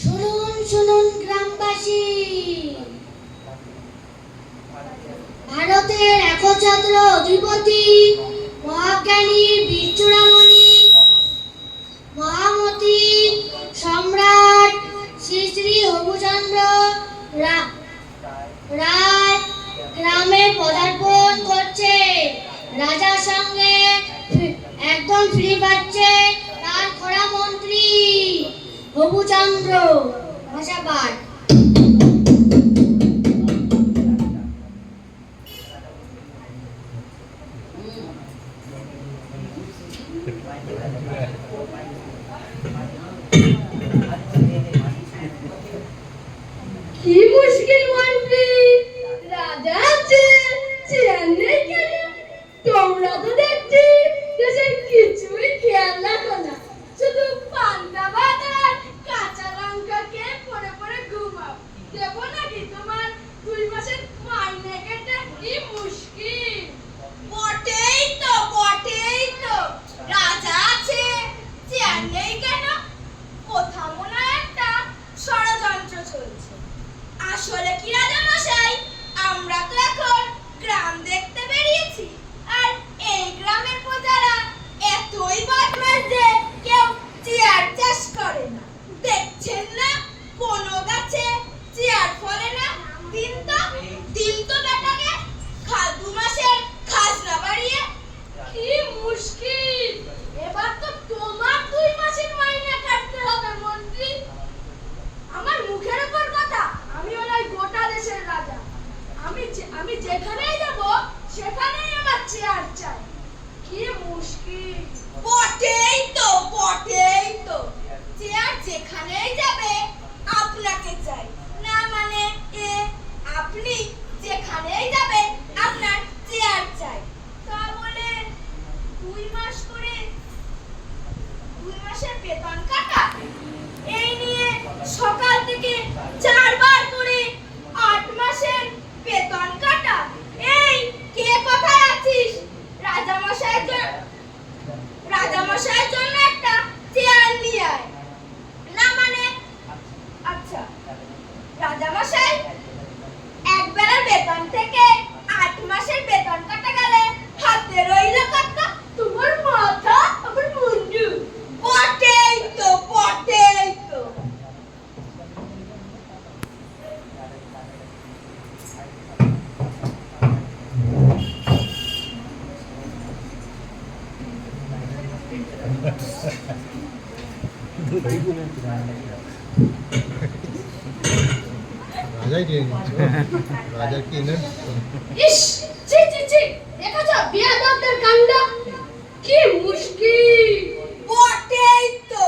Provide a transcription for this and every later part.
শুনুন শুনুন গ্রামবাসী, ভারতের একচ্ছত্র অধিপতি মহাজ্ঞানী বীরচূড়ামণি মহামতি সম্রাট শ্রী শ্রী হবুচন্দ্র রায় গ্রামে পদার্পণ করছে। রাজার সঙ্গে একদম ফ্রি পাচ্ছে তার খোড়া মন্ত্রী হবুচন্দ্র। ভাষাপাঠ। কি মুশকিল মন্ত্রী, রাজা আছে চেয়ার নেই কেন? তোমরা তো দেখছি দেশের কিছুই খেয়াল রাখো না, শুধু পান্তা ভাত আর কাঁচা লঙ্কা খেয়ে পড়ে পড়ে ঘুমাও। দেবো নাকি তোমার 2 মাসের মাইনে কেটে? কি মুশকিল! বটেই তো রাজা আছে চেয়ার নেই কেন? কোথাও মনে হয় একটা ষড়যন্ত্র চলছে। আসলে কি রাজা মশাই, আমরা তো এখন গ্রাম দেখতে বেরিয়েছি, আর এই গ্রামের প্রজারা এতই বদমাশ যে কেউ চেয়ার চাষ করে না। দেখছেন না কোনো গাছে চেয়ার ফলে না। দিন তো বেটাকে 2 মাসের খাজনা বাড়িয়ে। কি মুশকিল! এবার তো তোমার 2 মাসের মাইনে কাটতে হবে মন্ত্রী। আমার মুখের উপর কথা, আমি ওই গোটা দেশের রাজা। আমি যেখানেই যাব সেখানেই আমার চেয়ার চাই। কি মুশকিল! বটেই তো চেয়ার যেখানেই যাবে আপনাকে চাই না, মানে আপনি যেখানেই যাবেন আপনার চেয়ার চাই। তা বলে 2 মাস করে 2 মাসের বেতন কাটা, এই নিয়ে সকাল থেকে 4 বার করে 8 মাসের বেতন কাটা। এই কে কোথায় আছিস? রাজামশাইয়ের জন্য একটা চেয়ার নিয়ে আয়। না মানে আচ্ছা, রাজামশাই এক বেলার বেতন থেকে 8 মাসের বেতন কাটা গেলে হাতে রইল কত? তোমার মাথা আবার মুন্ডু। বটেই তো রাজাই দিয়ে নিচ্ছে, রাজার কি না। ইস, ছি দেখেছো বিয়াদবদের কাণ্ড! কি মুশকিল! বটেই তো,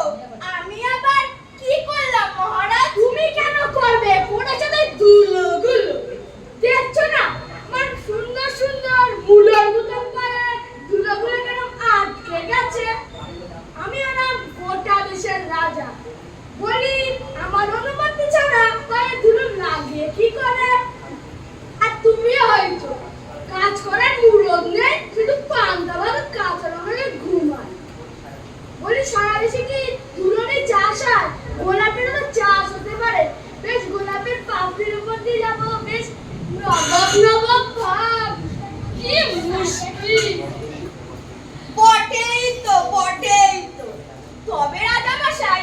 আমি আবার কি করলাম মহারাজ? তুমি কেন করবে? পড়েছে তাই ধুলোগুলো দেখছো না? আমার সুন্দর সুন্দর মুলোর মতন পায়ে ধুলোগুলো কেন আটকে গেছে? আমি হলাম গোটা দেশের রাজা, বলি আমার অনুমতি ছাড়া পায়ে ধুলো লাগে কি করে? আর তুমি হয়তো কাজ করার মুরদ নেই, শুধু পান্তা ভাত কাঁচা লঙ্কা ঘুমায়। বলি সারা দেশে কি ধুলোরে চাষ হয়? গোলাপের তো চাষ হতে পারে। বেশ গোলাপের পাপড়ির উপর দিয়ে যাবো, বেশ নবক ভাব। কি মুশকিল! বটেই তো তবে রাজামশাই,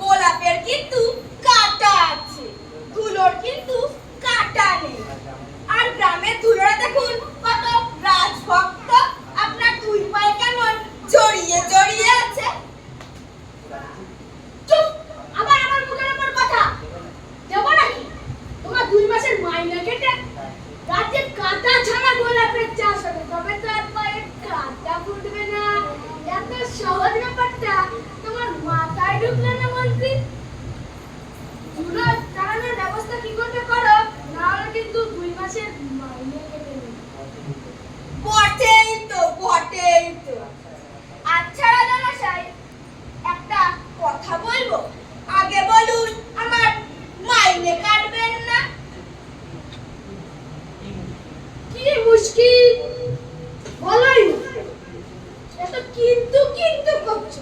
গোলাপের কিন্তু কাঁটা আছে, ধুলোর কিন্তু কাঁটা নেই। আর গ্রামের ধুলোরা দেখুন কত রাজভক্ত, আপনার 2 পায়ে কেমন জড়িয়ে আছে। চুপ! আবার আমার মুখের উপর কথা দেবো নাকি? তোমার 2 মাসের মাইনে কেটে রাজ্যে কাঁটা ছাড়া গোলাপের চাষ হবে, তবে তো আর পায়ে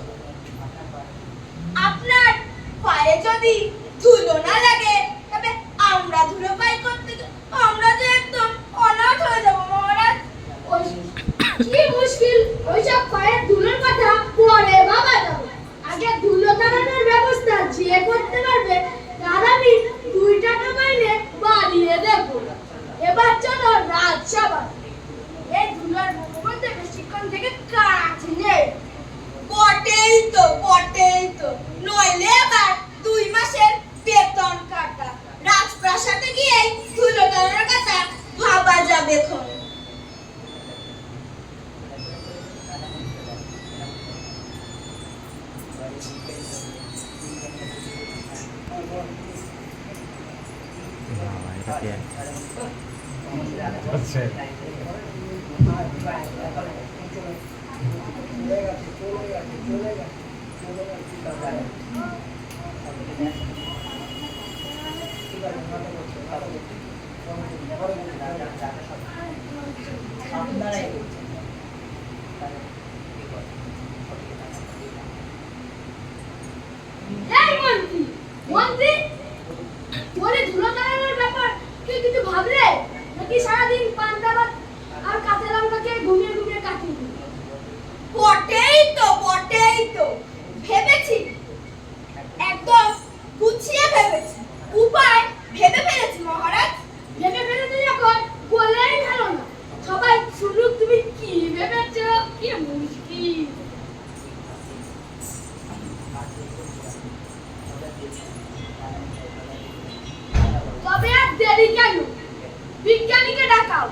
বছর। আপনার পায়ে যদি ধুলো না লাগে তবে আমরা ধুলো পাই করতে আমরা যে একদম অনাথ হয়ে যাবো মহারাজ। কি মুশকিল, ওইসব পায়ের ধুলোর কথা পরে ভাবা যাবে। আগে ধুলো তাড়ানোর ব্যবস্থা যে করতে পারবে তার আমি 2 টাকা মাইনে বাড়িয়ে দেব। এবার চলো রাজসভায়। এই ধুলোর মধ্যে বেশিক্ষণ থেকে কাজ নেই। বটেই তো নইলে আবার 2 মাসের বেতন কাটা। রাজপ্রাসাদে গিয়ে ধুলো তাড়ানোর কথা ভাবা যাবে খন। আচ্ছা এই মন্ত্রী, মন্ত্রী, বলে ধুলো তাড়ানোর ব্যাপার কি কিছু ভাবলে? নাকি সারাদিন পান্তা ভাত আর কাঁচা লঙ্কা খেয়ে ঘুমিয়ে ঘুমিয়ে কাটিয়ে দিলে? বটেই তো ভেবেছি, একদম গুছিয়ে ভেবেছি, উপায় ভেবে ফেলেছি মহারাজ। ভেবে ফেলেছি যখন বলেই ভালো না, সবাই শুনুক তুমি কি ভেবেছ। কি মুশকিল। তবে আর দেরি কেন, বিজ্ঞানীকে ডাকাও।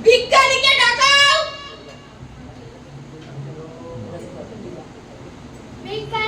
বিজ্ঞানীকে ডাকাও। বিজ্ঞানী